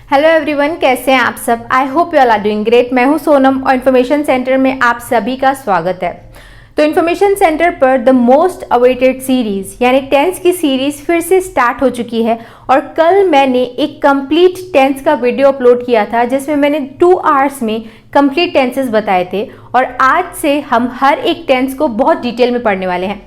Hello everyone, कैसे हैं आप सब। I hope you all are doing great. मैं हूं सोनम और इन्फॉर्मेशन सेंटर में आप सभी का स्वागत है। तो इन्फॉर्मेशन सेंटर पर द मोस्ट अवेटेड सीरीज यानी टेंस की सीरीज फिर से स्टार्ट हो चुकी है और कल मैंने एक कंप्लीट टेंस का वीडियो अपलोड किया था जिसमें मैंने 2 आवर्स में कंप्लीट टेंसेस बताए थे और आज से हम हर एक टेंस को बहुत डिटेल में पढ़ने वाले हैं।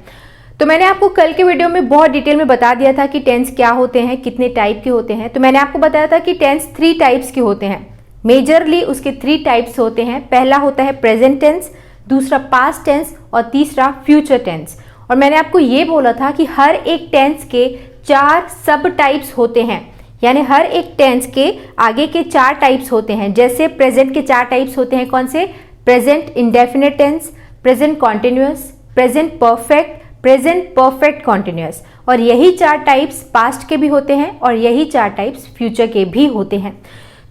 तो मैंने आपको कल के वीडियो में बहुत डिटेल में बता दिया था कि टेंस क्या होते हैं, कितने टाइप के होते हैं। तो मैंने आपको बताया था कि टेंस 3 टाइप्स के होते हैं। मेजरली उसके 3 टाइप्स होते हैं। पहला होता है प्रेजेंट टेंस, दूसरा पास्ट टेंस और तीसरा फ्यूचर टेंस। और मैंने आपको ये बोला था कि हर एक टेंस के 4 सब टाइप्स होते हैं, यानी हर एक टेंस के आगे के 4 टाइप्स होते हैं। जैसे प्रेजेंट के 4 टाइप्स होते हैं। कौन से? Present indefinite tense, present continuous, present perfect, present perfect continuous. और यही 4 टाइप्स पास्ट के भी होते हैं और यही 4 टाइप्स फ्यूचर के भी होते हैं।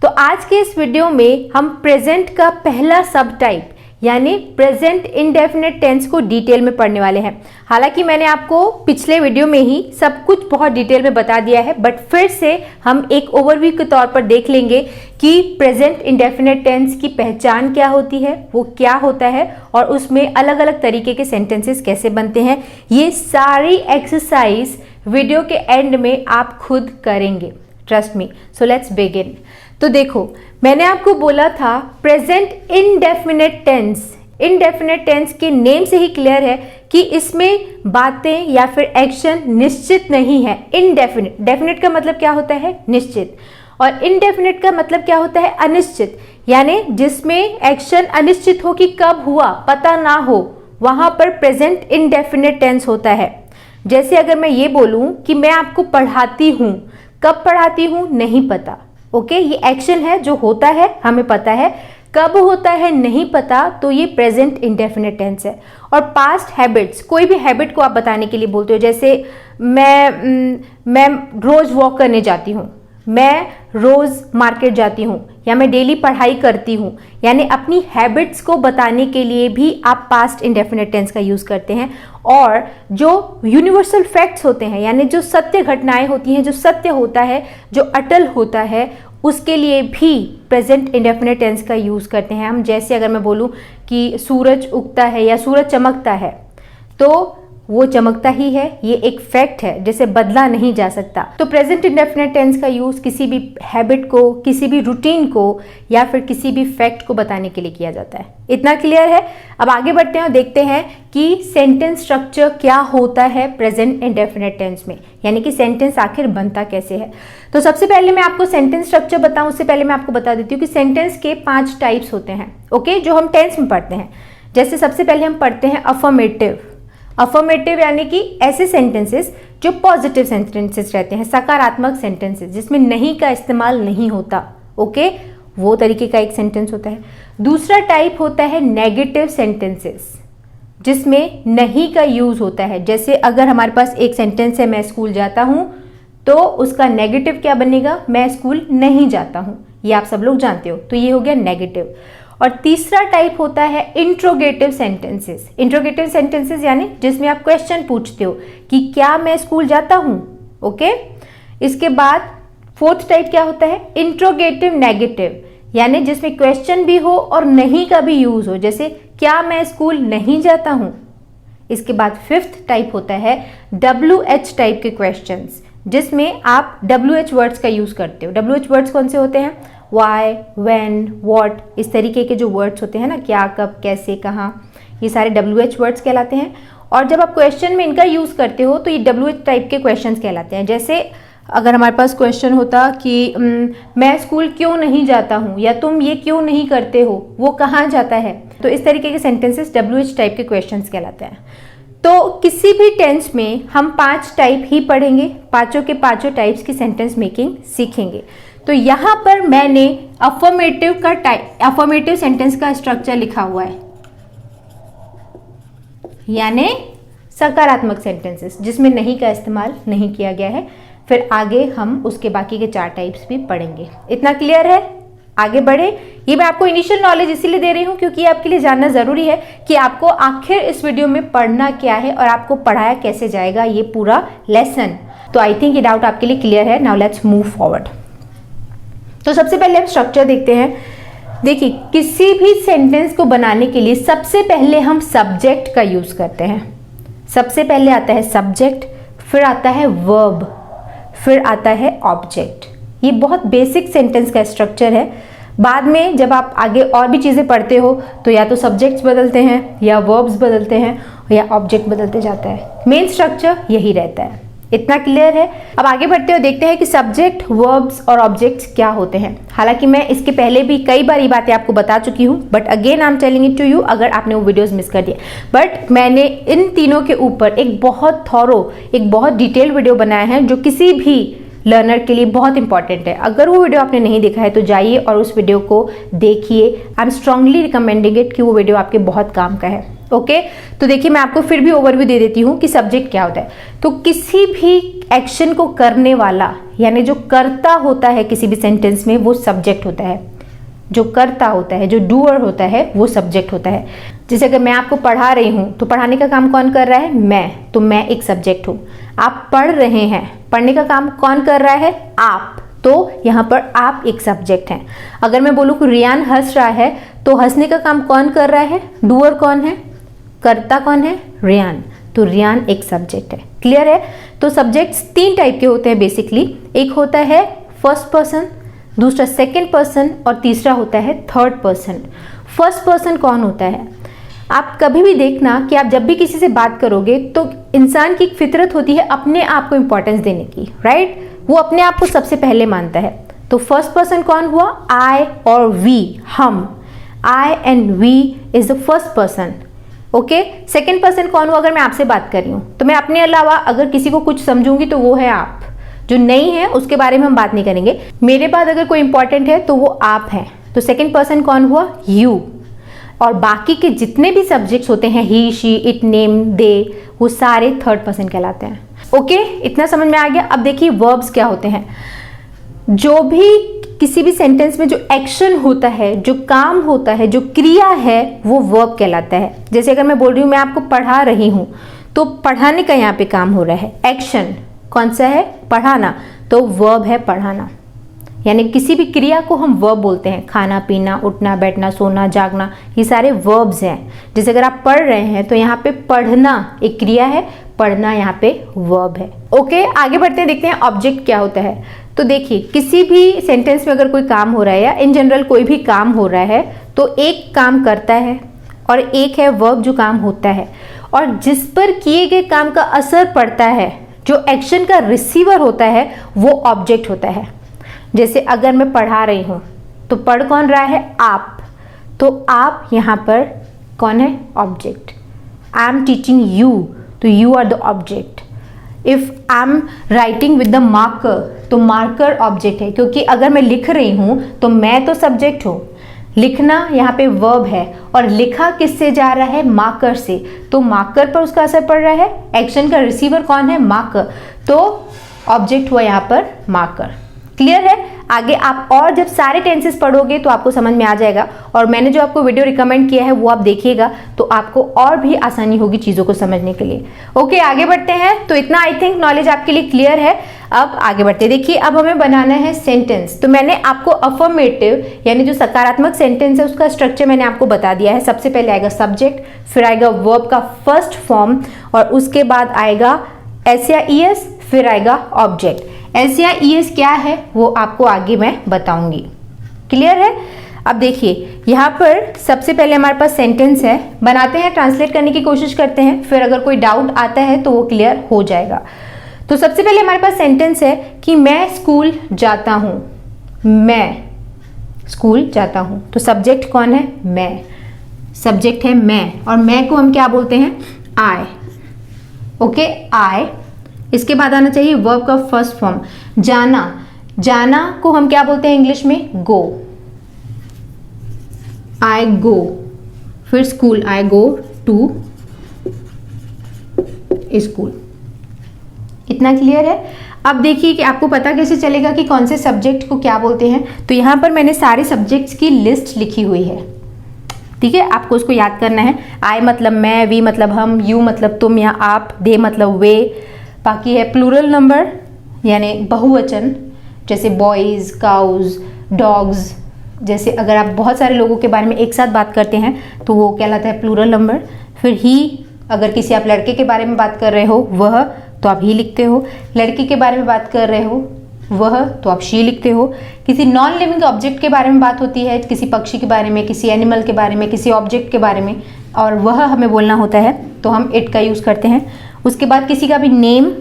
तो आज के इस वीडियो में हम प्रेजेंट का पहला सब टाइप यानी प्रेजेंट इंडेफिनिट टेंस को डिटेल में पढ़ने वाले हैं। हालांकि मैंने आपको पिछले वीडियो में ही सब कुछ बहुत डिटेल में बता दिया है, बट फिर से हम एक ओवरव्यू के तौर पर देख लेंगे कि प्रेजेंट इंडेफिनिट टेंस की पहचान क्या होती है, वो क्या होता है और उसमें अलग अलग तरीके के सेंटेंसेस कैसे बनते हैं। ये सारी एक्सरसाइज वीडियो के एंड में आप खुद करेंगे, trust me. So let's begin. तो देखो, मैंने आपको बोला था present indefinite tense. Indefinite tense के नेम से ही क्लियर है कि इसमें बातें या फिर एक्शन निश्चित नहीं है। इनडेफिनिट, डेफिनिट का मतलब क्या होता है? निश्चित। और इनडेफिनिट का मतलब क्या होता है? अनिश्चित। यानी जिसमें एक्शन अनिश्चित हो कि कब हुआ, पता ना हो, वहां पर प्रेजेंट इंडेफिनिट टेंस होता है। जैसे अगर मैं ये बोलूं कि मैं आपको पढ़ाती हूं, कब पढ़ाती हूं नहीं पता। ओके, ये एक्शन है जो होता है, हमें पता है। कब होता है नहीं पता, तो ये प्रेजेंट इंडेफिनिट टेंस है। और पास्ट हैबिट्स, कोई भी हैबिट को आप बताने के लिए बोलते हो। जैसे मैं रोज वॉक करने जाती हूँ, मैं रोज मार्केट जाती हूँ, या मैं डेली पढ़ाई करती हूँ। यानी अपनी हैबिट्स को बताने के लिए भी आप पास्ट इंडेफिनिट टेंस का यूज करते हैं। और जो यूनिवर्सल फैक्ट्स होते हैं, यानी जो सत्य घटनाएं होती हैं, जो सत्य होता है, जो अटल होता है, उसके लिए भी प्रेजेंट इंडेफिनिट टेंस का यूज करते हैं हम। जैसे अगर मैं बोलूं कि सूरज उगता है या सूरज चमकता है, तो वो चमकता ही है, ये एक फैक्ट है जिसे बदला नहीं जा सकता। तो प्रेजेंट इंडेफिनिट टेंस का यूज किसी भी हैबिट को, किसी भी रूटीन को या फिर किसी भी फैक्ट को बताने के लिए किया जाता है। इतना क्लियर है? अब आगे बढ़ते हैं और देखते हैं कि सेंटेंस स्ट्रक्चर क्या होता है प्रेजेंट इंडेफिनिट टेंस में, यानी कि सेंटेंस आखिर बनता कैसे है। तो सबसे पहले मैं आपको सेंटेंस स्ट्रक्चर बताऊं उससे पहले मैं आपको बता देती हूँ कि सेंटेंस के 5 टाइप्स होते हैं, ओके, जो हम टेंस में पढ़ते हैं। जैसे सबसे पहले हम पढ़ते हैं अफर्मेटिव। अफर्मेटिव यानी कि ऐसे सेंटेंसेस जो पॉजिटिव सेंटेंसेस रहते हैं, सकारात्मक सेंटेंसेस जिसमें नहीं का इस्तेमाल नहीं होता, ओके, वो तरीके का एक सेंटेंस होता है। दूसरा टाइप होता है नेगेटिव सेंटेंसेस, जिसमें नहीं का यूज होता है। जैसे अगर हमारे पास एक सेंटेंस है, मैं स्कूल जाता हूं, तो उसका नेगेटिव क्या बनेगा? मैं स्कूल नहीं जाता हूं। ये आप सब लोग जानते हो, तो ये हो गया नेगेटिव। और तीसरा टाइप होता है इंट्रोगेटिव सेंटेंसेस। इंट्रोगेटिव सेंटेंसेस यानी जिसमें आप क्वेश्चन पूछते हो कि क्या मैं स्कूल जाता हूं, ओके। इसके बाद फोर्थ टाइप क्या होता है? इंट्रोगेटिव नेगेटिव, यानी जिसमें क्वेश्चन भी हो और नहीं का भी यूज हो। जैसे क्या मैं स्कूल नहीं जाता हूं। इसके बाद फिफ्थ टाइप होता है WH टाइप के क्वेश्चंस, जिसमें आप WH वर्ड्स का यूज करते हो। WH वर्ड्स कौन से होते हैं? वाई, व्हेन, व्हाट, इस तरीके के जो वर्ड्स होते हैं ना, क्या, कब, कैसे, कहाँ, ये सारे WH वर्ड्स कहलाते हैं। और जब आप क्वेश्चन में इनका यूज करते हो तो ये WH टाइप के क्वेश्चंस कहलाते हैं। जैसे अगर हमारे पास क्वेश्चन होता कि मैं स्कूल क्यों नहीं जाता हूँ, या तुम ये क्यों नहीं करते हो, वो कहाँ जाता है, तो इस तरीके के सेंटेंसेस WH टाइप के क्वेश्चंस कहलाते हैं। तो किसी भी टेंस में हम 5 टाइप ही पढ़ेंगे, पांचों के पांचों टाइप्स की सेंटेंस मेकिंग सीखेंगे। तो यहाँ पर मैंने अफर्मेटिव सेंटेंस का स्ट्रक्चर लिखा हुआ है, यानी सकारात्मक सेंटेंसेस जिसमें नहीं का इस्तेमाल नहीं किया गया है। फिर आगे हम उसके बाकी के 4 टाइप्स भी पढ़ेंगे। इतना क्लियर है? आगे बढ़े। ये मैं आपको इनिशियल नॉलेज इसीलिए दे रही हूँ क्योंकि आपके लिए जानना जरूरी है कि आपको आखिर इस वीडियो में पढ़ना क्या है और आपको पढ़ाया कैसे जाएगा ये पूरा लेसन। तो आई थिंक ये डाउट आपके लिए क्लियर है। Now let's move forward. तो सबसे पहले हम स्ट्रक्चर देखते हैं। देखिए, किसी भी सेंटेंस को बनाने के लिए सबसे पहले हम सब्जेक्ट का यूज करते हैं। सबसे पहले आता है सब्जेक्ट, फिर आता है वर्ब, फिर आता है ऑब्जेक्ट। ये बहुत बेसिक सेंटेंस का स्ट्रक्चर है। बाद में जब आप आगे और भी चीज़ें पढ़ते हो तो या तो सब्जेक्ट्स बदलते हैं या वर्ब्स बदलते हैं या ऑब्जेक्ट बदलते जाता है। मेन स्ट्रक्चर यही रहता है। इतना क्लियर है? अब आगे बढ़ते हुए देखते हैं कि सब्जेक्ट, वर्ब्स और ऑब्जेक्ट्स क्या होते हैं। हालांकि मैं इसके पहले भी कई बार ये बातें आपको बता चुकी हूँ, but again I am telling it to you अगर आपने वो वीडियोस मिस कर दिए। बट मैंने इन तीनों के ऊपर एक बहुत थॉरो, एक बहुत डिटेल वीडियो बनाया है जो किसी भी लर्नर के लिए बहुत इंपॉर्टेंट है। अगर वो वीडियो आपने नहीं देखा है तो जाइए और उस वीडियो को देखिए। I am strongly recommending it कि वो वीडियो आपके बहुत काम का है। ओके, तो देखिए मैं आपको फिर भी ओवरव्यू दे देती हूँ कि सब्जेक्ट क्या होता है। तो किसी भी एक्शन को करने वाला, यानी जो करता होता है किसी भी सेंटेंस में, वो सब्जेक्ट होता है। जो करता होता है, जो डूअर होता है, वो सब्जेक्ट होता है। जैसे अगर मैं आपको पढ़ा रही हूँ तो पढ़ाने का काम कौन कर रहा है? मैं। तो मैं एक सब्जेक्ट हूँ। आप पढ़ रहे हैं, पढ़ने का काम कौन कर रहा है? आप। तो यहाँ पर आप एक सब्जेक्ट हैं। अगर मैं बोलूँ कि रियान हंस रहा है तो हंसने का काम कौन कर रहा है? डूअर कौन है? करता कौन है? रियान। तो रियान एक सब्जेक्ट है। क्लियर है? तो सब्जेक्ट्स तीन टाइप के होते हैं बेसिकली। एक होता है फर्स्ट पर्सन, दूसरा सेकंड पर्सन और तीसरा होता है थर्ड पर्सन। फर्स्ट पर्सन कौन होता है? आप कभी भी देखना कि आप जब भी किसी से बात करोगे तो इंसान की एक फितरत होती है अपने आप को इंपॉर्टेंस देने की, राइट? वो अपने आप को सबसे पहले मानता है। तो फर्स्ट पर्सन कौन हुआ? आई और वी, हम। I and we is the first person. Okay, second person कौन हुआ? अगर मैं आपसे बात कर रही हूँ तो मैं अपने अलावा अगर किसी को कुछ समझूंगी तो वो है आप। जो नहीं है उसके बारे में हम बात नहीं करेंगे। मेरे बाद अगर कोई इंपॉर्टेंट है तो वो आप हैं। तो सेकंड पर्सन कौन हुआ? यू। और बाकी के जितने भी सब्जेक्ट्स होते हैं, ही, शी, इट, नेम, दे, वो सारे थर्ड पर्सन कहलाते हैं। ओके, इतना समझ में आ गया? अब देखिए वर्ब्स क्या होते हैं। जो भी किसी भी सेंटेंस में जो एक्शन होता है, जो काम होता है, जो क्रिया है, वो वर्ब कहलाता है। जैसे अगर मैं बोल रही हूँ मैं आपको पढ़ा रही हूँ, तो पढ़ाने का यहाँ पे काम हो रहा है। एक्शन कौन सा है? पढ़ाना। तो वर्ब है पढ़ाना। यानी किसी भी क्रिया को हम वर्ब बोलते हैं। खाना, पीना, उठना, बैठना, सोना, जागना, ये सारे वर्ब्स हैं। जैसे अगर आप पढ़ रहे हैं तो यहाँ पे पढ़ना एक क्रिया है, पढ़ना यहाँ पे वर्ब है। ओके, आगे बढ़ते हैं, देखते हैं ऑब्जेक्ट क्या होता है। तो देखिए, किसी भी सेंटेंस में अगर कोई काम हो रहा है या इन जनरल कोई भी काम हो रहा है तो एक काम करता है और एक है वर्ब जो काम होता है। और जिस पर किए गए काम का असर पड़ता है, जो एक्शन का रिसीवर होता है, वो ऑब्जेक्ट होता है। जैसे अगर मैं पढ़ा रही हूँ तो पढ़ कौन रहा है? आप। तो आप यहाँ पर कौन है? Object. I am teaching you, तो you are the object. If I am writing with the marker, तो मार्कर ऑब्जेक्ट है, क्योंकि अगर मैं लिख रही हूँ तो मैं तो सब्जेक्ट हूँ। लिखना यहाँ पे वर्ब है और लिखा किससे जा रहा है? मार्कर से। तो मार्कर पर उसका असर पड़ रहा है। एक्शन का रिसीवर कौन है? मार्कर। तो ऑब्जेक्ट हुआ यहाँ पर मार्कर। क्लियर है? आगे आप और जब सारे टेंसेस पढ़ोगे तो आपको समझ में आ जाएगा। और मैंने जो आपको वीडियो रिकमेंड किया है वो आप देखिएगा तो आपको और भी आसानी होगी चीज़ों को समझने के लिए। ओके, आगे बढ़ते हैं। तो इतना आई थिंक नॉलेज आपके लिए क्लियर है। अब आगे बढ़ते हैं। देखिए, अब हमें बनाना है सेंटेंस। तो मैंने आपको अफर्मेटिव यानी जो सकारात्मक सेंटेंस है उसका स्ट्रक्चर मैंने आपको बता दिया है। सबसे पहले आएगा सब्जेक्ट, फिर आएगा वर्ब का फर्स्ट फॉर्म और उसके बाद आएगा एस या ईएस, फिर आएगा ऑब्जेक्ट। एस या ईएस क्या है वो आपको आगे मैं बताऊंगी। क्लियर है? अब देखिए, यहाँ पर सबसे पहले हमारे पास सेंटेंस है, बनाते हैं, ट्रांसलेट करने की कोशिश करते हैं, फिर अगर कोई डाउट आता है तो वो क्लियर हो जाएगा। तो सबसे पहले हमारे पास सेंटेंस है कि मैं स्कूल जाता हूँ। मैं स्कूल जाता हूँ। तो सब्जेक्ट कौन है? मैं। सब्जेक्ट है मैं, और मैं को हम क्या बोलते हैं? आई। ओके, आई। इसके बाद आना चाहिए वर्ब का फर्स्ट फॉर्म, जाना। जाना को हम क्या बोलते हैं इंग्लिश में? गो। I go. फिर school, I go to school. इतना क्लियर है? अब देखिए कि आपको पता कैसे चलेगा कि कौन से सब्जेक्ट को क्या बोलते हैं। तो यहां पर मैंने सारे सब्जेक्ट्स की लिस्ट लिखी हुई है। ठीक है, आपको उसको याद करना है। आई मतलब मैं, वी मतलब हम, यू मतलब तुम या आप, दे मतलब वे। बाकी है प्लूरल नंबर यानी बहुवचन, जैसे बॉयज, काउज, डॉग्स, जैसे अगर आप बहुत सारे लोगों के बारे में एक साथ बात करते हैं तो वो कहलाता है प्लूरल नंबर। फिर ही, अगर किसी आप लड़के के बारे में बात कर रहे हो वह, तो आप ही लिखते हो। लड़की के बारे में बात कर रहे हो वह, तो आप शी लिखते हो। किसी नॉन लिविंग ऑब्जेक्ट के बारे में बात होती है, किसी पक्षी के बारे में, किसी एनिमल के बारे में, किसी ऑब्जेक्ट के बारे में, और वह हमें बोलना होता है तो हम इट का यूज़ करते हैं। उसके बाद किसी का भी नेम,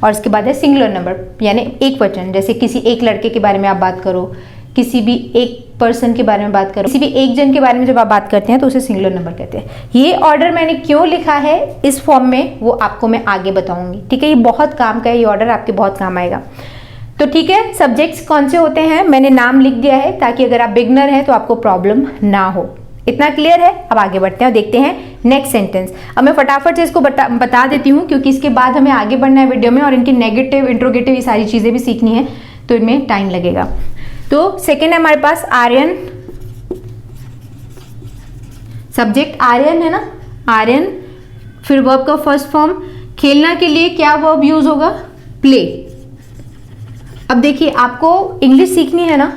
और इसके बाद है सिंगुलर नंबर यानी एक वचन। जैसे किसी एक लड़के के बारे में आप बात करो, किसी भी एक पर्सन के बारे में बात करो, किसी भी एक जन के बारे में जब आप बात करते हैं तो उसे सिंगुलर नंबर कहते हैं। ये ऑर्डर मैंने क्यों लिखा है इस फॉर्म में वो आपको मैं आगे बताऊंगी, ठीक है। ये बहुत काम का है, ये ऑर्डर आपके बहुत काम आएगा। तो ठीक है, सब्जेक्ट्स कौन से होते हैं मैंने नाम लिख दिया है ताकि अगर आप बिगनर हैं तो आपको प्रॉब्लम ना हो। इतना क्लियर है? अब आगे बढ़ते हैं और देखते हैं नेक्स्ट सेंटेंस। अब मैं फटाफट से इसको बता देती हूँ क्योंकि इसके बाद हमें आगे बढ़ना है वीडियो में, और इनकी नेगेटिव, इंट्रोगेटिव, ये सारी चीज़ें भी सीखनी है तो इनमें टाइम लगेगा। तो सेकेंड है हमारे पास आर्यन, सब्जेक्ट आर्यन है ना, आर्यन। फिर वर्ब का फर्स्ट फॉर्म, खेलना के लिए क्या वर्ब यूज होगा? प्ले। अब देखिए, आपको इंग्लिश सीखनी है ना,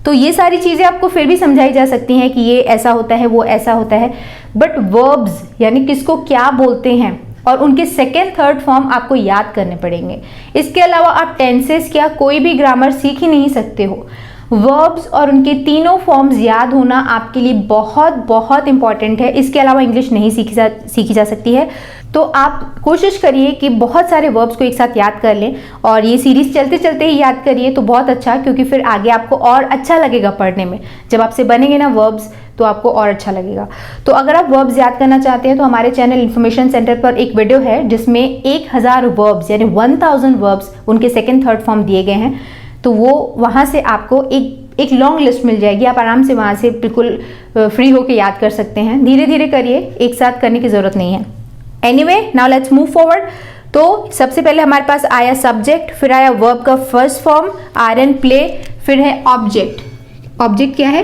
तो ये सारी चीजें आपको फिर भी समझाई जा सकती हैं कि ये ऐसा होता है, वो ऐसा होता है, बट वर्ब्स यानी किसको क्या बोलते हैं और उनके सेकेंड थर्ड फॉर्म आपको याद करने पड़ेंगे। इसके अलावा आप टेंसेस क्या कोई भी ग्रामर सीख ही नहीं सकते हो। वर्ब्स और उनके तीनों फॉर्म्स याद होना आपके लिए बहुत बहुत इंपॉर्टेंट है। इसके अलावा इंग्लिश नहीं सीखी जा सकती है। तो आप कोशिश करिए कि बहुत सारे वर्ब्स को एक साथ याद कर लें, और ये सीरीज चलते चलते ही याद करिए तो बहुत अच्छा, क्योंकि फिर आगे आपको और अच्छा लगेगा पढ़ने में। जब आपसे बनेंगे ना वर्ब्स तो आपको और अच्छा लगेगा। तो अगर आप वर्ब्स याद करना चाहते हैं तो हमारे चैनल इन्फॉर्मेशन सेंटर पर एक वीडियो है जिसमें 1000 वर्ब्स यानी 1000 वर्ब्स उनके सेकेंड थर्ड फॉर्म दिए गए हैं। तो वो वहाँ से आपको एक लॉन्ग लिस्ट मिल जाएगी, आप आराम से वहाँ से बिल्कुल फ्री होके याद कर सकते हैं। धीरे धीरे करिए, एक साथ करने की ज़रूरत नहीं है। Anyway, now let's move forward. तो सबसे पहले हमारे पास आया सब्जेक्ट, फिर आया वर्ब का फर्स्ट फॉर्म आर्यन, प्ले, फिर है ऑब्जेक्ट। ऑब्जेक्ट क्या है?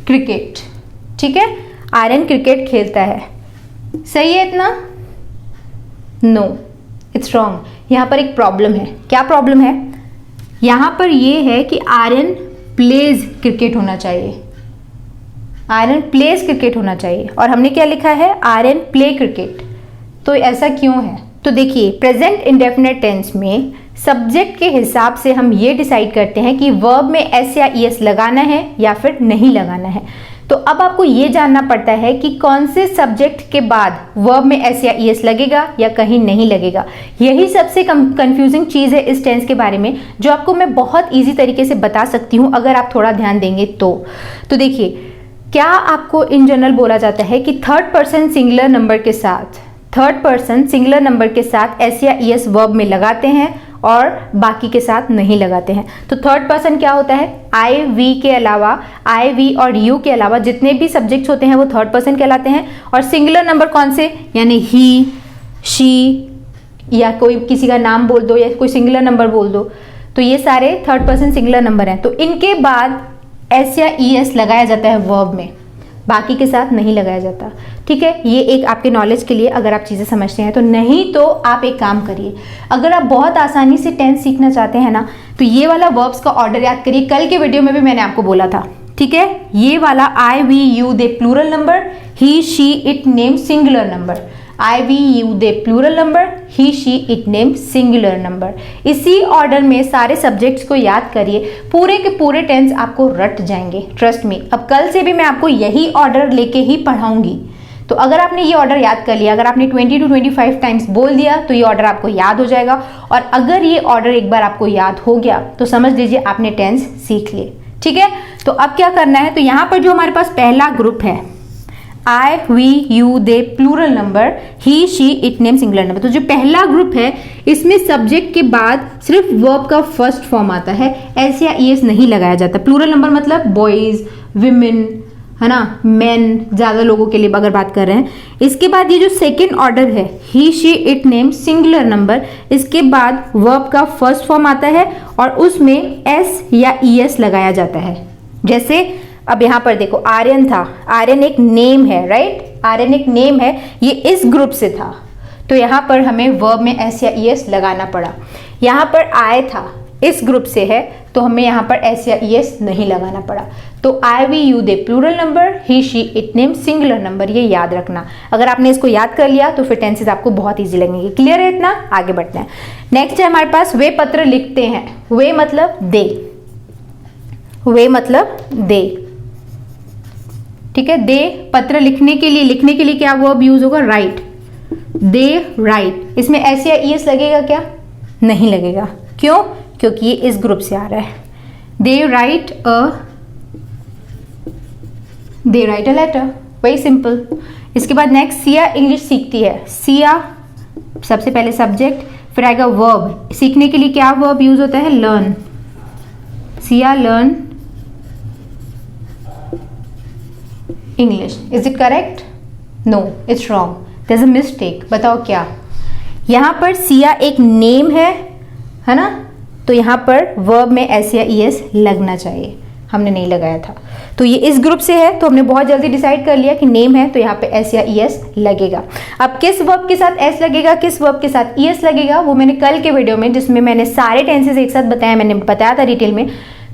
क्रिकेट, ठीक है। आर्यन क्रिकेट खेलता है, सही है इतना? No, it's wrong. यहाँ पर एक प्रॉब्लम है। क्या प्रॉब्लम है? यहाँ पर ये है कि आर्यन प्लेज क्रिकेट होना चाहिए, आर्यन प्लेज क्रिकेट होना चाहिए, और हमने क्या लिखा है? Aryan play cricket. तो ऐसा क्यों है? तो देखिए, प्रेजेंट इंडेफिनिट टेंस में सब्जेक्ट के हिसाब से हम ये डिसाइड करते हैं कि वर्ब में एस या ईएस लगाना है या फिर नहीं लगाना है। तो अब आपको ये जानना पड़ता है कि कौन से सब्जेक्ट के बाद वर्ब में एस या ईएस लगेगा या कहीं नहीं लगेगा। यही सबसे कंफ्यूजिंग चीज़ है इस टेंस के बारे में, जो आपको मैं बहुत इजी तरीके से बता सकती हूँ अगर आप थोड़ा ध्यान देंगे तो देखिए, क्या आपको इन जनरल बोला जाता है कि थर्ड पर्सन सिंगुलर नंबर के साथ एस या ईएस वर्ब में लगाते हैं और बाकी के साथ नहीं लगाते हैं। तो थर्ड पर्सन क्या होता है? आई वी के अलावा, आई वी और यू के अलावा जितने भी सब्जेक्ट्स होते हैं वो थर्ड पर्सन कहलाते हैं। और सिंगुलर नंबर कौन से? यानी ही, शी, या कोई किसी का नाम बोल दो या कोई सिंगुलर नंबर बोल दो, तो ये सारे थर्ड पर्सन सिंगुलर नंबर हैं। तो इनके बाद एस या ईएस लगाया जाता है वर्ब में, बाकी के साथ नहीं लगाया जाता, ठीक है। ये एक आपके नॉलेज के लिए अगर आप चीज़ें समझते हैं तो। नहीं तो आप एक काम करिए, अगर आप बहुत आसानी से टेंस सीखना चाहते हैं ना, तो ये वाला वर्ब्स का ऑर्डर याद करिए। कल के वीडियो में भी मैंने आपको बोला था, ठीक है। ये वाला I we you they plural number, he she it name singular number. I we you they plural number, he she it name singular number. इसी ऑर्डर में सारे सब्जेक्ट्स को याद करिए, पूरे के पूरे टेंस आपको रट जाएंगे, ट्रस्ट मी। अब कल से भी मैं आपको यही ऑर्डर लेके ही पढ़ाऊंगी। तो अगर आपने ये ऑर्डर याद कर लिया, अगर आपने 20 to 25 टाइम्स बोल दिया तो ये ऑर्डर आपको याद हो जाएगा। और अगर ये ऑर्डर एक बार आपको याद हो गया तो समझ लीजिए आपने टेंस सीख लिए, ठीक है। तो अब क्या करना है? तो यहाँ पर जो हमारे पास पहला ग्रुप है, I we you they plural number, he she it name singular number, तो जो पहला ग्रुप है इसमें सब्जेक्ट के बाद सिर्फ वर्ब का फर्स्ट फॉर्म आता है, एस या ईएस नहीं लगाया जाता। प्लूरल नंबर मतलब बॉयज, विमेन, है ना, मेन, ज़्यादा लोगों के लिए अगर बात कर रहे हैं। इसके बाद ये जो सेकेंड ऑर्डर है, he she it name singular number, इसके बाद वर्ब का फर्स्ट फॉर्म आता है और उसमें एस या ईएस लगाया जाता है। जैसे अब यहाँ पर देखो, आर्यन था, आर्यन एक नेम है, राइट, आर्यन एक नेम है, ये इस ग्रुप से था, तो यहाँ पर हमें वर्ब में एस या ईएस लगाना पड़ा। यहाँ पर आय था, इस ग्रुप से है, तो हमें यहाँ पर एस या ईएस नहीं लगाना पड़ा। तो I, we, you, they plural number, he, she, it, name singular number, ये याद रखना। अगर आपने इसको याद कर लिया तो फिर टेंसेस आपको बहुत ईजी लगेंगे। क्लियर है इतना? आगे बढ़ते हैं। नेक्स्ट है हमारे पास वे पत्र लिखते हैं। वे मतलब दे, वे मतलब दे, ठीक है। दे पत्र लिखने के लिए क्या वर्ब यूज होगा? राइट। दे राइट। इसमें एस या ईएस लगेगा क्या? नहीं लगेगा। क्यों? क्योंकि ये इस ग्रुप से आ रहा है। They write a letter, very simple. इसके बाद नेक्स्ट, सिया इंग्लिश सीखती है। सिया सबसे पहले सब्जेक्ट, फिर आएगा वर्ब। सीखने के लिए क्या वर्ब यूज होता है? Learn. Siya learn English. Is it correct? No, it's wrong, there is a mistake. बताओ क्या? यहां पर सिया एक नेम है ना, तो यहां पर वर्ब में एस या ईएस लगना चाहिए, हमने नहीं लगाया था। तो ये इस ग्रुप से है, तो हमने बहुत जल्दी डिसाइड कर लिया कि नेम है तो यहाँ पे एस या ईएस लगेगा। अब किस वर्ब के साथ एस लगेगा, किस वर्ब के साथ ईएस लगेगा, वो मैंने कल के वीडियो में, जिसमें मैंने सारे टेंसेस एक साथ बताया, मैंने बताया था डिटेल में,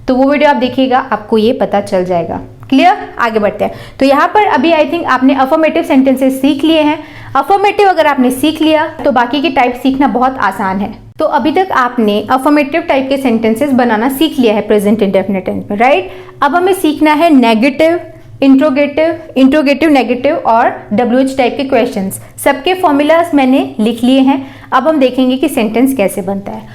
तो वो वीडियो आप देखिएगा, आपको ये पता चल जाएगा। क्लियर? आगे बढ़ते हैं। तो यहाँ पर अभी आई थिंक आपने अफर्मेटिव सेंटेंसेस सीख लिए हैं। अफर्मेटिव अगर आपने सीख लिया तो बाकी के टाइप सीखना बहुत आसान है। तो अभी तक आपने अफर्मेटिव टाइप के सेंटेंसेस बनाना सीख लिया है प्रेजेंट इंडेफिनिट टेंस में, राइट? अब हमें सीखना है नेगेटिव, इंट्रोगेटिव, नेगेटिव और WH टाइप के क्वेश्चंस। सबके फॉर्मूलाज मैंने लिख लिए हैं। अब हम देखेंगे कि सेंटेंस कैसे बनता है।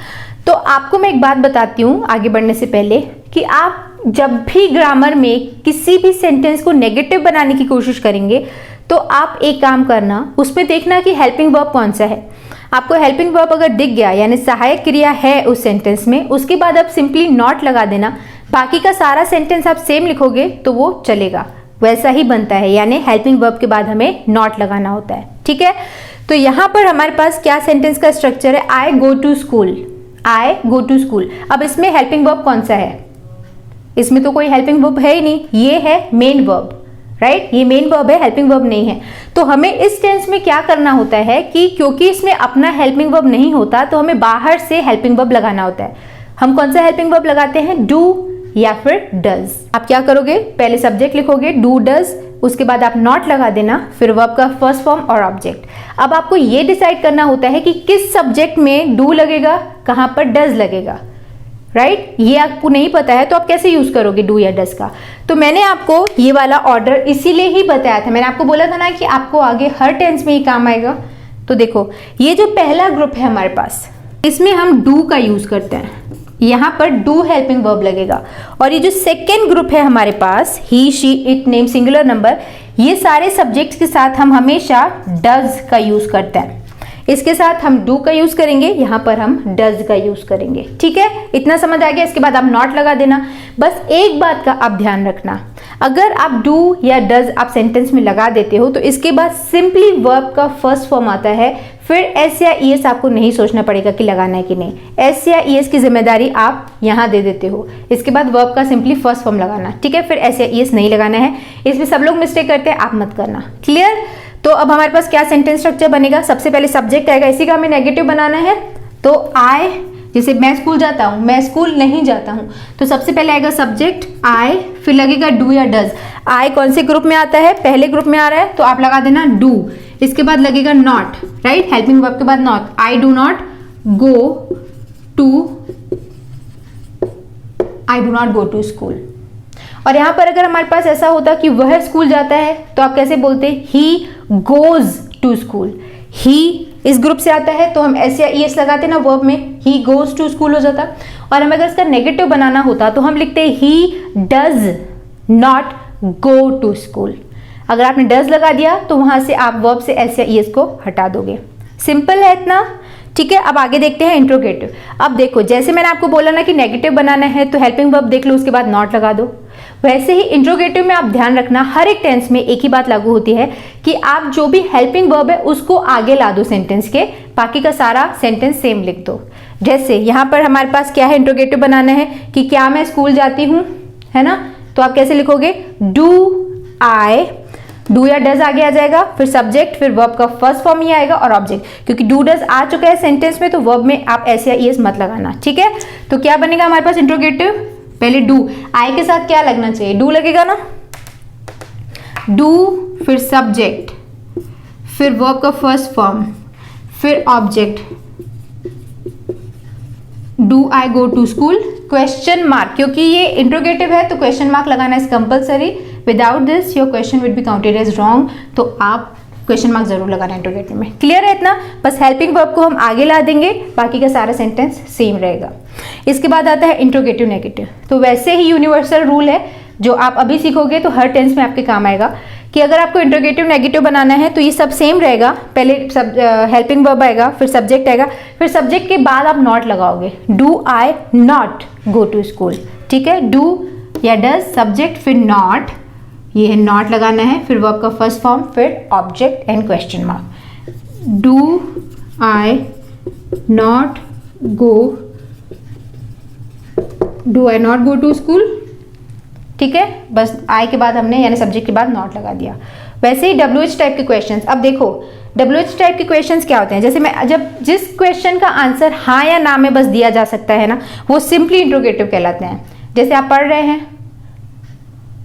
तो आपको मैं एक बात बताती हूँ आगे बढ़ने से पहले, कि आप जब भी ग्रामर में किसी भी सेंटेंस को नेगेटिव बनाने की कोशिश करेंगे तो आप एक काम करना, उसमें देखना कि हेल्पिंग वर्ब कौन सा है। आपको हेल्पिंग वर्ब अगर दिख गया, यानी सहायक क्रिया है उस सेंटेंस में, उसके बाद आप सिंपली नॉट लगा देना। बाकी का सारा सेंटेंस आप सेम लिखोगे तो वो चलेगा, वैसा ही बनता है, यानी हेल्पिंग वर्ब के बाद हमें नॉट लगाना होता है। ठीक है? तो यहां पर हमारे पास क्या सेंटेंस का स्ट्रक्चर है? I go to school, I go to school. अब इसमें हेल्पिंग वर्ब कौन सा है? इसमें तो कोई हेल्पिंग वर्ब है ही नहीं, ये है मेन वर्ब, राइट? ये मेन वर्ब है, हेल्पिंग वर्ब नहीं है। तो हमें इस टेंस में क्या करना होता है कि क्योंकि इसमें अपना हेल्पिंग वर्ब नहीं होता, तो हमें बाहर से हेल्पिंग वर्ब लगाना होता है। हम कौन सा हेल्पिंग वर्ब लगाते हैं? डू या फिर डज। आप क्या करोगे? पहले सब्जेक्ट लिखोगे डू डज, उसके बाद आप नॉट लगा देना, फिर वर्ब का फर्स्ट फॉर्म और ऑब्जेक्ट। अब आपको ये डिसाइड करना होता है कि किस सब्जेक्ट में डू लगेगा, कहां पर डज लगेगा, राइट? ये आपको नहीं पता है तो आप कैसे यूज करोगे डू या डज का? तो मैंने आपको ये वाला ऑर्डर इसीलिए ही बताया था। मैंने आपको बोला था ना कि आपको आगे हर टेंस में ये काम आएगा। तो देखो, ये जो पहला ग्रुप है हमारे पास, इसमें हम डू का यूज करते हैं, यहां पर डू हेल्पिंग वर्ब लगेगा। और ये जो सेकेंड ग्रुप है हमारे पास, he, she, it, name singular number, ये सारे सब्जेक्ट्स के साथ हम हमेशा डज का यूज करते हैं। इसके साथ हम डू का यूज करेंगे, यहां पर हम डज का यूज करेंगे। ठीक है? इतना समझ आ गया? इसके बाद आप नॉट लगा देना। बस एक बात का आप ध्यान रखना, अगर आप डू या डज आप सेंटेंस में लगा देते हो तो इसके बाद सिंपली वर्ब का फर्स्ट फॉर्म आता है, फिर एस या ईएस आपको नहीं सोचना पड़ेगा कि लगाना है कि नहीं। एस या ईएस की जिम्मेदारी आप यहां दे देते हो। इसके बाद वर्ब का सिंपली फर्स्ट फॉर्म लगाना, ठीक है? फिर एस या ईएस नहीं लगाना है। इसमें सब लोग मिस्टेक करते हैं, आप मत करना। क्लियर? तो अब हमारे पास क्या सेंटेंस स्ट्रक्चर बनेगा? सबसे पहले सब्जेक्ट आएगा, इसी का हमें नेगेटिव बनाना है। तो आई, जैसे मैं स्कूल जाता हूं, मैं स्कूल नहीं जाता हूं, तो सबसे पहले आएगा सब्जेक्ट आई, फिर लगेगा डू या डज। आई कौन से ग्रुप में आता है? पहले ग्रुप में आ रहा है, तो आप लगा देना डू। इसके बाद लगेगा नॉट, राइट? हेल्पिंग वर्ब के बाद not. I do not go to school. और यहां पर अगर हमारे पास ऐसा होता कि वह स्कूल जाता है, तो आप कैसे बोलते? He goes to school. He इस ग्रुप से आता है तो हम एस या ईएस लगाते ना वर्ब में, ही गोज टू स्कूल हो जाता। और हमें अगर इसका नेगेटिव बनाना होता तो हम लिखते ही does not go to school. अगर आपने डज लगा दिया तो वहां से आप वर्ब से एस या ईएस को हटा दोगे। सिंपल है इतना। ठीक है? अब आगे देखते हैं इंट्रोगेटिव। अब देखो, जैसे मैंने आपको बोला ना कि नेगेटिव बनाना है तो हेल्पिंग वर्ब देख लो, उसके बाद नॉट लगा दो, वैसे ही इंट्रोगेटिव में आप ध्यान रखना, हर एक टेंस में एक ही बात लागू होती है कि आप जो भी हेल्पिंग वर्ब है उसको आगे ला दो सेंटेंस के, बाकी का सारा सेंटेंस सेम लिख दो। जैसे यहां पर हमारे पास क्या है? इंट्रोगेटिव बनाना है कि क्या मैं स्कूल जाती हूं, है ना? तो आप कैसे लिखोगे? डू आई डू या डज आगे आ जाएगा, फिर सब्जेक्ट, फिर वर्ब का फर्स्ट फॉर्म ही आएगा और ऑब्जेक्ट, क्योंकि डू डज आ चुका है सेंटेंस में तो वर्ब में आप ऐसे या ईएस मत लगाना, ठीक है। तो क्या बनेगा हमारे पास इंट्रोगेटिव, पहले डू, आई के साथ क्या लगना चाहिए, डू लगेगा ना, डू फिर सब्जेक्ट, फिर वर्ब का फर्स्ट फॉर्म, फिर object, do I go to school, question mark, क्योंकि ये इंट्रोगेटिव है तो क्वेश्चन मार्क लगाना is compulsory, without this your question will be counted as wrong, तो आप क्वेश्चन मार्क जरूर लगाना इंट्रोगेटिव में। क्लियर है इतना, बस हेल्पिंग वर्ब को हम आगे ला देंगे, बाकी का सारा सेंटेंस सेम रहेगा। इसके बाद आता है इंट्रोगेटिव नेगेटिव, तो वैसे ही यूनिवर्सल रूल है जो आप अभी सीखोगे तो हर टेंस में आपके काम आएगा कि अगर आपको इंट्रोगेटिव नेगेटिव बनाना है तो ये सब सेम रहेगा, पहले हेल्पिंग वर्ब आएगा, फिर सब्जेक्ट आएगा, फिर सब्जेक्ट के बाद आप नॉट लगाओगे, do I not go to school, ठीक है, डू या डज सब्जेक्ट फिर नॉट, ये है नॉट लगाना है, फिर वर्ब का फर्स्ट फॉर्म, फिर object and question mark, do I not go to school, ठीक है, बस आई के बाद हमने यानी सब्जेक्ट के बाद नॉट लगा दिया। वैसे ही WH टाइप के क्वेश्चंस, अब देखो WH टाइप के क्वेश्चंस क्या होते हैं, जैसे मैं जब जिस क्वेश्चन का आंसर हाँ या ना में बस दिया जा सकता है ना, वो सिंपली इंट्रोगेटिव कहलाते हैं। जैसे आप पढ़ रहे हैं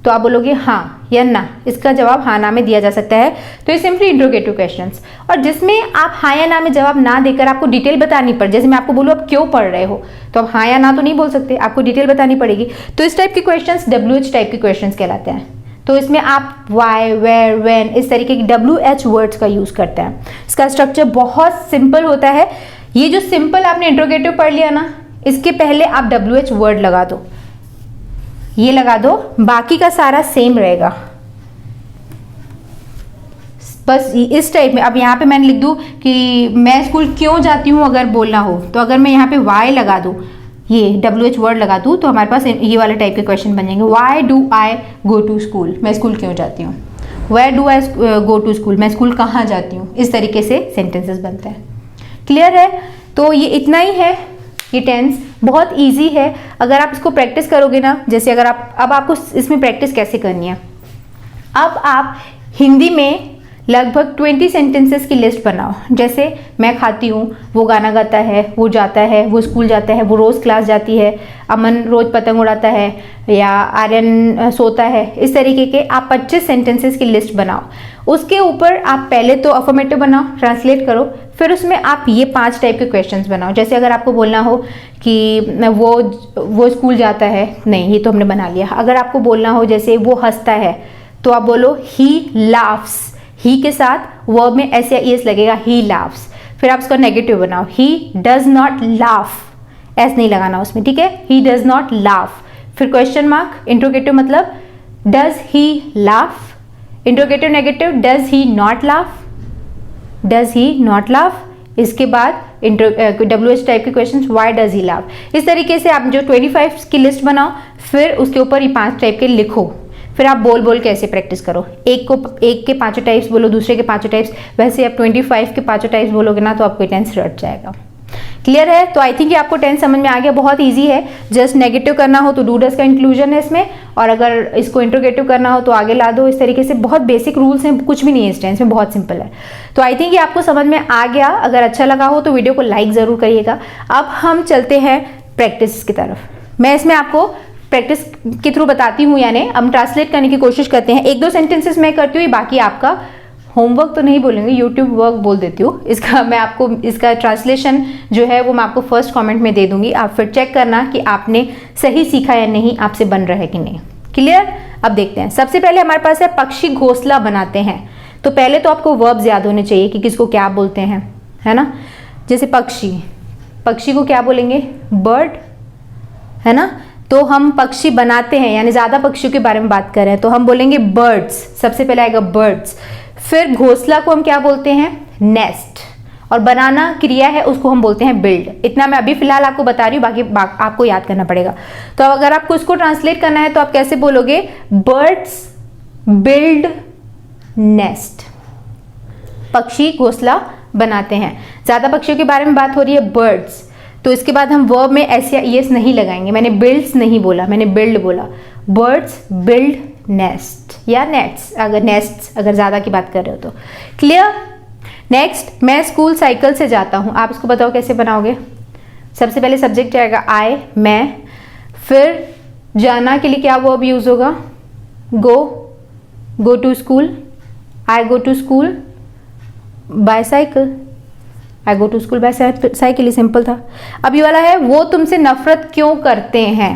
तो आप बोलोगे हाँ या ना, इसका जवाब हाँ ना में दिया जा सकता है, तो ये सिंपली इंट्रोगेटिव क्वेश्चंस। और जिसमें आप हाँ या ना में जवाब ना देकर आपको डिटेल बतानी पड़े, जैसे मैं आपको बोलूँ आप क्यों पढ़ रहे हो, तो आप हाँ या ना तो नहीं बोल सकते, आपको डिटेल बतानी पड़ेगी, तो इस टाइप के क्वेश्चंस WH टाइप के क्वेश्चंस कहलाते हैं। तो इसमें आप वाई, वेयर, व्हेन इस तरीके की WH वर्ड्स का यूज करते हैं। इसका स्ट्रक्चर बहुत सिंपल होता है, ये जो सिंपल आपने इंट्रोगेटिव पढ़ लिया ना, इसके पहले आप WH वर्ड लगा दो, ये लगा दो, बाकी का सारा सेम रहेगा, बस इस टाइप में। अब यहाँ पे मैंने लिख दूँ कि मैं स्कूल क्यों जाती हूँ अगर बोलना हो, तो अगर मैं यहाँ पे वाई लगा दूँ, ये WH वर्ड लगा दूँ, तो हमारे पास ये वाले टाइप के क्वेश्चन बन जाएंगे। Why do I go to school, मैं स्कूल क्यों जाती हूँ, where do I go to school, मैं स्कूल कहाँ जाती हूँ, इस तरीके से सेंटेंसेस बनते हैं। क्लियर है, तो ये इतना ही है, ये टेंस बहुत इजी है। अगर आप इसको प्रैक्टिस करोगे ना, जैसे अगर आप, अब आपको इसमें प्रैक्टिस कैसे करनी है, अब आप हिंदी में लगभग 20 सेंटेंसेस की लिस्ट बनाओ। जैसे मैं खाती हूँ, वो गाना गाता है, वो जाता है, वो स्कूल जाता है, वो रोज़ क्लास जाती है, अमन रोज़ पतंग उड़ाता है, या आर्यन सोता है, इस तरीके के आप 25 सेंटेंसेस की लिस्ट बनाओ। उसके ऊपर आप पहले तो अफर्मेटिव बनाओ, ट्रांसलेट करो, फिर उसमें आप ये 5 टाइप के क्वेश्चंस बनाओ। जैसे अगर आपको बोलना हो कि वो स्कूल जाता है, नहीं ये तो हमने बना लिया। अगर आपको बोलना हो जैसे वो हंसता है, तो आप बोलो ही लाफ्स, ही के साथ वर्ब में एस या ईएस लगेगा, ही लाफ्स। फिर आप उसका नेगेटिव बनाओ, ही डज नॉट लाफ, एस नहीं लगाना उसमें, ठीक है, ही डज नॉट लाफ। फिर क्वेश्चन मार्क, इंट्रोगेटिव मतलब does he laugh, interrogative negative does he not laugh, does he not laugh. इसके बाद WH टाइप के question, why does he laugh. इस तरीके से आप जो 25 की लिस्ट बनाओ, फिर उसके ऊपर ये 5 टाइप के लिखो, फिर आप बोल बोल के ऐसे प्रैक्टिस करो। एक के 5 टाइप्स बोलो, दूसरे के 5 टाइप्स, वैसे आप 25 के 5 टाइप्स बोलोगे ना तो आपको टेंस रट जाएगा। क्लियर है, तो आई थिंक ये आपको टेंस समझ में आ गया, बहुत इजी है। जस्ट नेगेटिव करना हो तो डू डज का इंक्लूजन है इसमें, और अगर इसको इंट्रोगेटिव करना हो तो आगे ला दो। इस तरीके से बहुत बेसिक रूल्स हैं, कुछ भी नहीं है इस टेंस में, बहुत सिंपल है। तो आई थिंक ये आपको समझ में आ गया। अगर अच्छा लगा हो तो वीडियो को लाइक ज़रूर करिएगा। अब हम चलते हैं प्रैक्टिस की तरफ। मैं इसमें आपको प्रैक्टिस के थ्रू बताती हूँ, यानी हम ट्रांसलेट करने की कोशिश करते हैं। 1-2 सेंटेंसेस मैं करती हूँ, बाकी आपका होमवर्क तो नहीं बोलेंगे, यूट्यूब वर्क बोल देती हूँ। इसका मैं आपको इसका ट्रांसलेशन जो है वो मैं आपको फर्स्ट कमेंट में दे दूंगी, आप फिर चेक करना कि आपने सही सीखा या नहीं, आपसे बन रहा है कि नहीं। क्लियर, अब देखते हैं। सबसे पहले हमारे पास है पक्षी घोंसला बनाते हैं। तो पहले तो आपको वर्ब्स याद होने चाहिए कि किसको क्या बोलते हैं, है ना। जैसे पक्षी, पक्षी को क्या बोलेंगे, बर्ड, है ना। तो हम पक्षी बनाते हैं यानी ज्यादा पक्षियों के बारे में बात कर रहे हैं, तो हम बोलेंगे बर्ड्स, सबसे पहले आएगा बर्ड्स। फिर घोंसला को हम क्या बोलते हैं, नेस्ट, और बनाना क्रिया है उसको हम बोलते हैं बिल्ड। इतना मैं अभी फिलहाल आपको बता रही हूँ, बाकी आपको याद करना पड़ेगा। तो अगर आपको इसको ट्रांसलेट करना है तो आप कैसे बोलोगे, बर्ड्स बिल्ड नेस्ट, पक्षी घोंसला बनाते हैं। ज्यादा पक्षियों के बारे में बात हो रही है, बर्ड्स, तो इसके बाद हम वर्ब में एस या ईएस नहीं लगाएंगे। मैंने बिल्ड्स नहीं बोला, मैंने बिल्ड बोला। बर्ड्स बिल्ड नेस्ट या नेट्स, अगर नेस्ट्स अगर ज़्यादा की बात कर रहे हो तो। क्लियर? नेक्स्ट, मैं स्कूल साइकिल से जाता हूँ। आप इसको बताओ कैसे बनाओगे। सबसे पहले सब्जेक्ट आएगा आई, मैं, फिर जाना के लिए क्या वर्ब यूज़ होगा, go to school, I go to school by cycle, I go to school by cycle, simple था। अब ये वाला है, वो तुमसे नफरत क्यों करते हैं।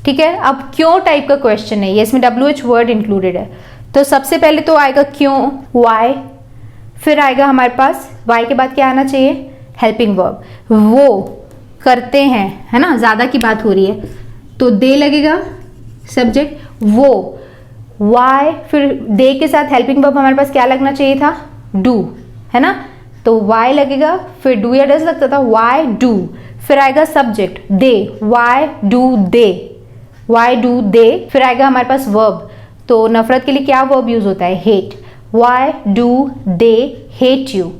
ठीक है, अब क्यों टाइप का क्वेश्चन है ये, इसमें WH वर्ड इंक्लूडेड है। तो सबसे पहले तो आएगा क्यों, वाई, फिर आएगा हमारे पास वाई के बाद क्या आना चाहिए, हेल्पिंग वर्ब, वो करते हैं, है ना, ज़्यादा की बात हो रही है तो दे लगेगा सब्जेक्ट, वो, वाई, फिर दे के साथ हेल्पिंग वर्ब हमारे पास क्या लगना चाहिए था, डू, है ना, तो वाई लगेगा, फिर डू या डज लगता था, वाई डू, फिर आएगा subject they, why do they, why do they, फिर आएगा हमारे पास वर्ब, तो नफरत के लिए क्या वर्ब यूज होता है, hate, why do they hate you,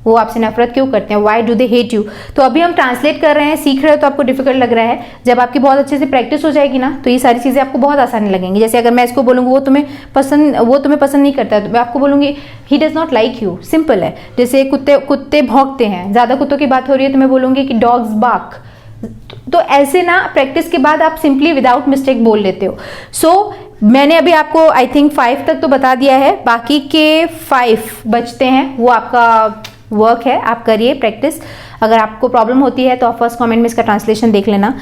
वो आपसे नफरत क्यों करते हैं, why do they hate you. तो अभी हम ट्रांसलेट कर रहे हैं, सीख रहे हो तो आपको डिफिकल्ट लग रहा है, जब आपकी बहुत अच्छे से प्रैक्टिस हो जाएगी ना तो ये सारी चीज़ें आपको बहुत आसानी लगेंगी। जैसे अगर मैं इसको बोलूँगी वो तुम्हें पसंद नहीं करता है, तो मैं आपको बोलूँगी ही does not like you, simple है। जैसे कुत्ते भौंकते हैं, ज़्यादा कुत्तों की बात हो रही है तो मैं बोलूँगी कि डॉग्स बार्क। तो ऐसे ना प्रैक्टिस के बाद आप सिंपली विदाउट मिस्टेक बोल लेते हो। सो मैंने अभी आपको आई थिंक 5 तक तो बता दिया है, बाकी के 5 बचते हैं, वो आपका वर्क है, आप करिए प्रैक्टिस। अगर आपको प्रॉब्लम होती है तो आप फर्स्ट कमेंट में इसका ट्रांसलेशन देख लेना,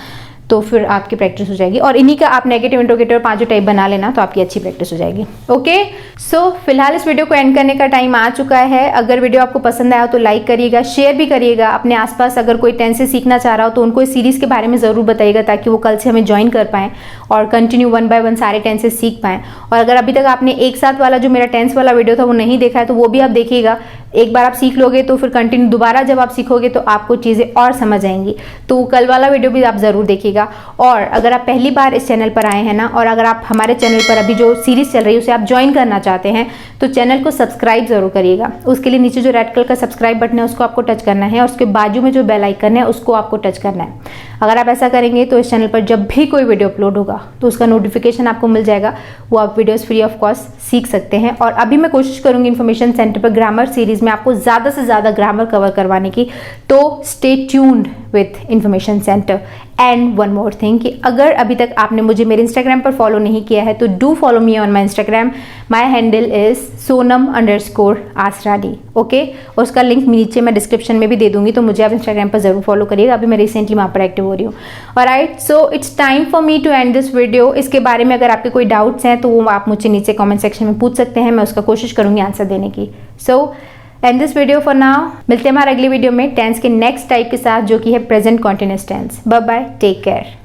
तो फिर आपकी प्रैक्टिस हो जाएगी। और इन्हीं का आप नेगेटिव इंट्रोगेटिव 5 टाइप बना लेना तो आपकी अच्छी प्रैक्टिस हो जाएगी। ओके, सो फिलहाल इस वीडियो को एंड करने का टाइम आ चुका है। अगर वीडियो आपको पसंद आया तो लाइक करिएगा, शेयर भी करिएगा। अपने आसपास अगर कोई टेंसेस सीखना चाह रहा हो तो उनको इस सीरीज़ के बारे में ज़रूर बताइएगा, ताकि वो कल से हमें ज्वाइन कर पाएँ और कंटिन्यू 1 बाय 1 सारे टेंसेस सीख पाएँ। और अगर अभी तक आपने एक साथ वाला जो मेरा टेंस वाला वीडियो था वो नहीं देखा है तो वो भी आप देखिएगा। एक बार आप सीख लोगे तो फिर कंटिन्यू दोबारा जब आप सीखोगे तो आपको चीज़ें और समझ आएंगी। तो कल वाला वीडियो भी आप ज़रूर देखिएगा। और अगर आप पहली बार इस चैनल पर आए हैं ना, और अगर आप हमारे चैनल पर अभी जो सीरीज़ चल रही है उसे आप ज्वाइन करना चाहते हैं तो चैनल को सब्सक्राइब जरूर करिएगा। उसके लिए नीचे जो रेड कलर का सब्सक्राइब बटन है उसको आपको टच करना है और उसके बाजू में जो बेल आइकन है उसको आपको टच करना है। अगर आप ऐसा करेंगे तो इस चैनल पर जब भी कोई वीडियो अपलोड होगा तो उसका नोटिफिकेशन आपको मिल जाएगा, वो आप वीडियोस फ्री ऑफ कॉस्ट सीख सकते हैं। और अभी मैं कोशिश करूंगी इन्फॉर्मेशन सेंटर पर ग्रामर सीरीज में आपको ज़्यादा से ज़्यादा ग्रामर कवर करवाने की, तो stay tuned with information centre. And one more thing कि अगर अभी तक आपने मुझे मेरे इंस्टाग्राम पर फॉलो नहीं किया है तो do follow me on my Instagram. My handle is sonam_asrani। Okay, और उसका लिंक नीचे मैं डिस्क्रिप्शन में भी दे दूंगी, तो मुझे आप इंस्टाग्राम पर जरूर फॉलो करिएगा। अभी मैं रिसेंटली वहाँ पर एक्टिव हो रही हूँ। Alright, so it's time for me to end this video. इसके बारे में अगर आपके कोई डाउट्स हैं तो वो आप मुझे नीचे कॉमेंट सेक्शन में पूछ सकते हैं, मैं उसका कोशिश करूँगी आंसर देने की। So and this video for now. मिलते हैं हमारे अगली वीडियो में टेंस के नेक्स्ट टाइप के साथ, जो कि है present continuous tense. Bye bye, take care.